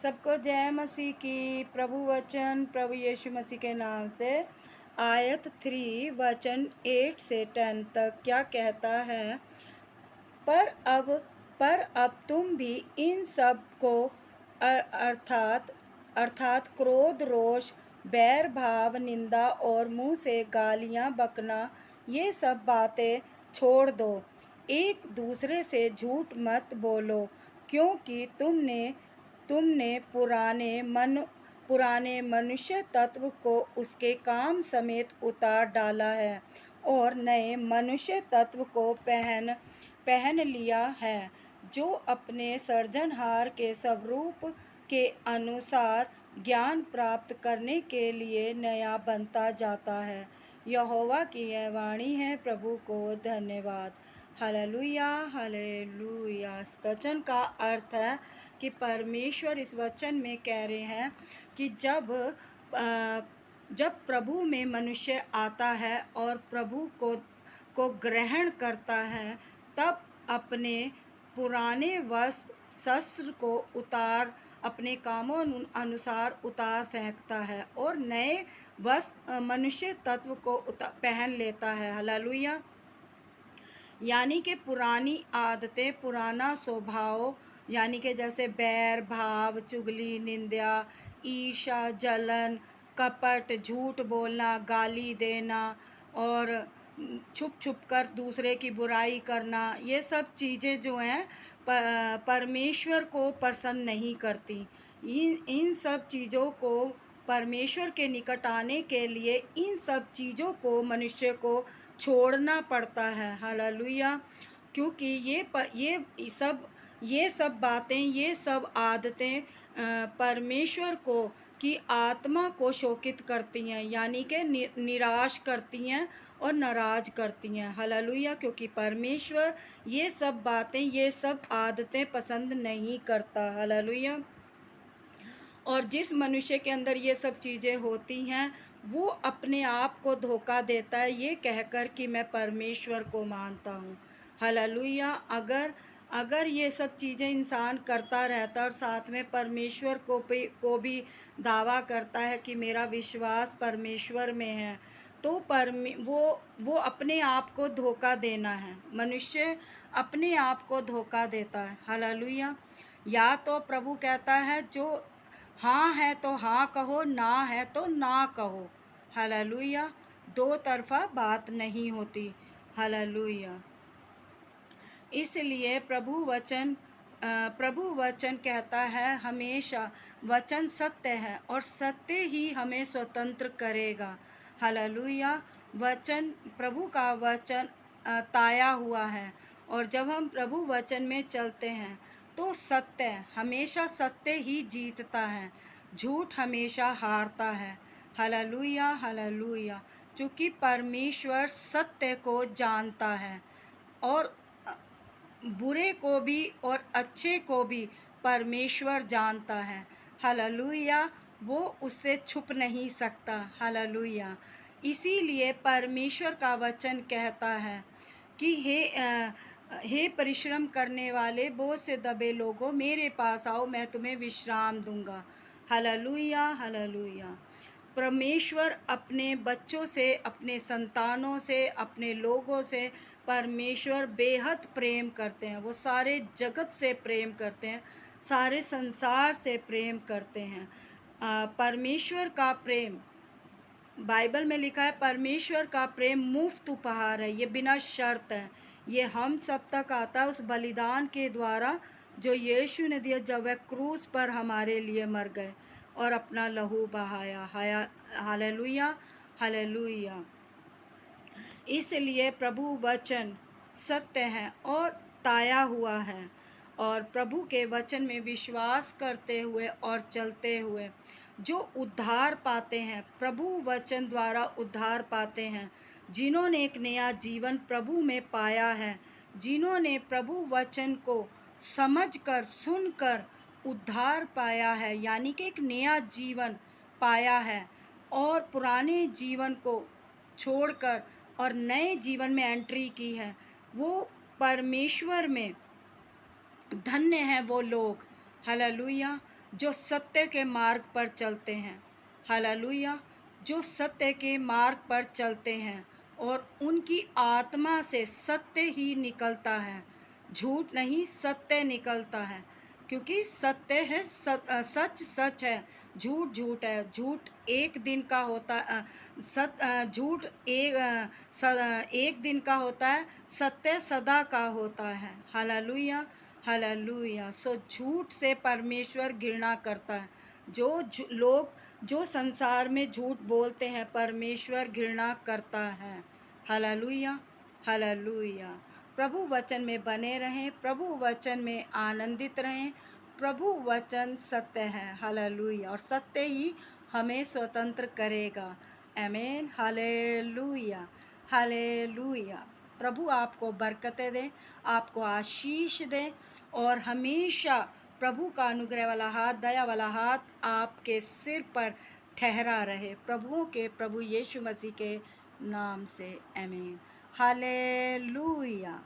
सबको जय मसीह की। प्रभु वचन प्रभु यीशु मसीह के नाम से आयत 3 वचन 8 से 10 तक क्या कहता है। पर अब तुम भी इन सब को अर्थात अर्थात क्रोध, रोष, बैर भाव, निंदा और मुंह से गालियां बकना, ये सब बातें छोड़ दो। एक दूसरे से झूठ मत बोलो, क्योंकि तुमने पुराने मनुष्य तत्व को उसके काम समेत उतार डाला है और नए मनुष्य तत्व को पहन लिया है, जो अपने सर्जनहार के स्वरूप के अनुसार ज्ञान प्राप्त करने के लिए नया बनता जाता है। यहोवा की यह वाणी है। प्रभु को धन्यवाद। Hallelujah, hallelujah. इस वचन का अर्थ है कि परमेश्वर इस वचन में कह रहे हैं कि जब प्रभु में मनुष्य आता है और प्रभु को ग्रहण करता है, तब अपने पुराने वस्त्र शस्त्र को अपने कामों अनुसार उतार फेंकता है और नए मनुष्य तत्व को पहन लेता है। हालेलुया। यानी कि पुरानी आदतें, पुराना स्वभाव, यानी कि जैसे बैर भाव, चुगली, निंदा, ईर्ष्या, जलन, कपट, झूठ बोलना, गाली देना और छुप छुप कर दूसरे की बुराई करना, ये सब चीज़ें जो हैं परमेश्वर को प्रसन्न नहीं करती। इन सब चीज़ों को परमेश्वर के निकट आने के लिए इन सब चीज़ों को मनुष्य को छोड़ना पड़ता है। हालेलुया। क्योंकि ये सब बातें, ये सब आदतें परमेश्वर की आत्मा को शोकित करती हैं, यानी कि निराश करती हैं और नाराज करती हैं। हालेलुया। क्योंकि परमेश्वर ये सब बातें, ये सब आदतें पसंद नहीं करता। हालेलुया। और जिस मनुष्य के अंदर ये सब चीज़ें होती हैं, वो अपने आप को धोखा देता है ये कहकर कि मैं परमेश्वर को मानता हूँ। हालेलुया। अगर ये सब चीज़ें इंसान करता रहता और साथ में परमेश्वर को भी दावा करता है कि मेरा विश्वास परमेश्वर में है, तो वो अपने आप को धोखा देना है। मनुष्य अपने आप को धोखा देता है। हालेलुया। या तो प्रभु कहता है जो हाँ है तो हाँ कहो, ना है तो ना कहो। हालेलुया। दो तरफा बात नहीं होती। हालेलुया। इसलिए प्रभु वचन कहता है, हमेशा वचन सत्य है और सत्य ही हमें स्वतंत्र करेगा। हालेलुया। प्रभु का वचन ताया हुआ है, और जब हम प्रभु वचन में चलते हैं तो हमेशा सत्य ही जीतता है, झूठ हमेशा हारता है। Hallelujah, hallelujah. क्योंकि परमेश्वर सत्य को जानता है और बुरे को भी और अच्छे को भी परमेश्वर जानता है। हालेलुया। वो उससे छुप नहीं सकता। हालेलुया। इसीलिए परमेश्वर का वचन कहता है कि हे परिश्रम करने वाले, बोझ से दबे लोगों, मेरे पास आओ, मैं तुम्हें विश्राम दूंगा। Hallelujah, hallelujah. परमेश्वर अपने बच्चों से, अपने संतानों से, अपने लोगों से परमेश्वर बेहद प्रेम करते हैं। वो सारे जगत से प्रेम करते हैं, सारे संसार से प्रेम करते हैं। परमेश्वर का प्रेम, बाइबल में लिखा है, परमेश्वर का प्रेम मुफ्त उपहार है, ये बिना शर्त है। ये हम सब तक आता है उस बलिदान के द्वारा जो यीशु ने दिया, जब वह क्रूस पर हमारे लिए मर गए और अपना लहू बहाया। Hallelujah, hallelujah. इसलिए प्रभु वचन सत्य है और ताया हुआ है, और प्रभु के वचन में विश्वास करते हुए और चलते हुए जो उद्धार पाते हैं, प्रभु वचन द्वारा उद्धार पाते हैं, जिन्होंने एक नया जीवन प्रभु में पाया है, जिन्होंने प्रभु वचन को समझकर, सुनकर उद्धार पाया है, यानी कि एक नया जीवन पाया है और पुराने जीवन को छोड़कर और नए जीवन में एंट्री की है, वो परमेश्वर में धन्य हैं वो लोग। हालेलुया। जो सत्य के मार्ग पर चलते हैं। हालेलुया। जो सत्य के मार्ग पर चलते हैं और उनकी आत्मा से सत्य ही निकलता है, झूठ नहीं, सत्य निकलता है। क्योंकि सत्य है, सच सच है, झूठ झूठ है। झूठ एक दिन का होता झूठ एक दिन का होता है, सत्य सदा का होता है। Hallelujah, hallelujah. सो झूठ से परमेश्वर घृणा करता है। लोग जो संसार में झूठ बोलते हैं, परमेश्वर घृणा करता है। Hallelujah, hallelujah. प्रभु वचन में बने रहें, प्रभु वचन में आनंदित रहें। प्रभु वचन सत्य है। हालेलुया। और सत्य ही हमें स्वतंत्र करेगा। आमीन। Hallelujah, hallelujah. प्रभु आपको बरकतें दें, आपको आशीष दें और हमेशा प्रभु का अनुग्रह वाला हाथ, दया वाला हाथ आपके सिर पर ठहरा रहे, प्रभुओं के प्रभु यीशु मसीह के नाम से। आमीन। हालेलुया।